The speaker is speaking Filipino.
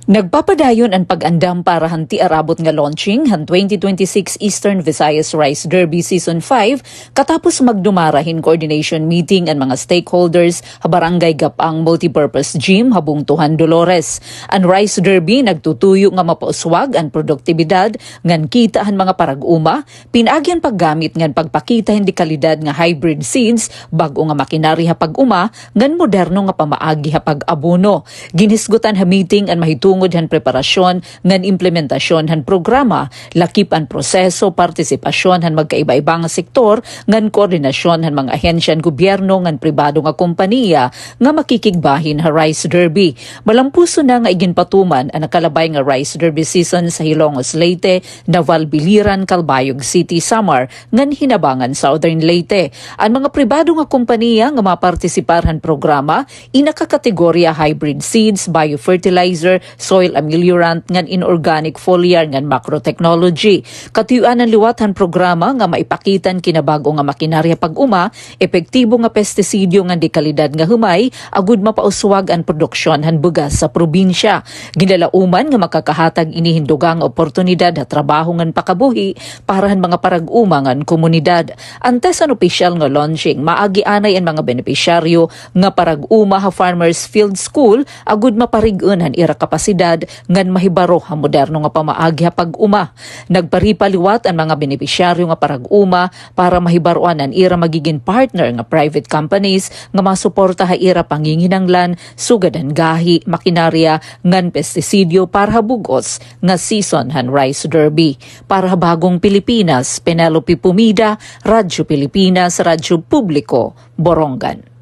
Nagpapadayon ang pag-andam para hanti arabot nga launching han 2026 Eastern Visayas Rice Derby Season 5 katapos magdumarahin coordination meeting ang mga stakeholders ha Barangay Gapang Multipurpose Gym habung Tuhan Dolores. Ang Rice Derby nagtutuyo nga mapauswag ang produktibidad ngan kita han mga parag-uma, pinagyan paggamit ngan pagpakita hindi kalidad nga hybrid seeds bag-o nga makinarya ha pag-uma ngan moderno nga pamaagi ha pag-abono. Ginisgutan ha meeting ang mahitungod han preparasyon ngan implementasyon han programa, lakip ang proseso, partisipasyon han magkaiba-ibang sektor ngan koordinasyon han mga ahensyan gobyerno ngan pribado nga kompanya nga makikigbahin ha Rice Derby. Malampuso na nga iginpatuman ang nakalabay nga Rice Derby season sa Hilongos, Leyte, Naval Biliran, Calbayog City, Samar ngan Hinabangan, Southern Leyte. Ang mga pribado nga kompanya nga mapartisipar han programa inakakategorya hybrid seeds, biofertilizer, soil ameliorant ngan inorganic foliar ngan macro technology. Katuyuan ang liwatan programa nga maipakitan kinabago nga makinarya pag-uma, epektibo nga pestisidyo ngan di kalidad nga humay, agud mapauswag ang produksyon han bugas sa probinsya. Ginalauman nga makakahatag inihindugang oportunidad at trabaho ngan pakabuhi para han mga parag-uma ngan komunidad. Antes ang opisyal nga launching, maagi-anay ang mga benepisyaryo nga parag-uma ha Farmers Field School agud maparig-un han ira kapasidad ngan mahibaro ha moderno nga pamaagi ha pag-uma. Nagparipaliwat ang mga benepisyaryo nga parag-uma para mahibaruan ang ira magiging partner nga private companies nga masuporta ha ira panginginanglan, sugadan gahi, makinarya ngan pestisidyo para habugos nga season han Rice Derby. Para ha Bagong Pilipinas, Penelope Pumida, Radyo Pilipinas, Radyo Publiko, Borongan.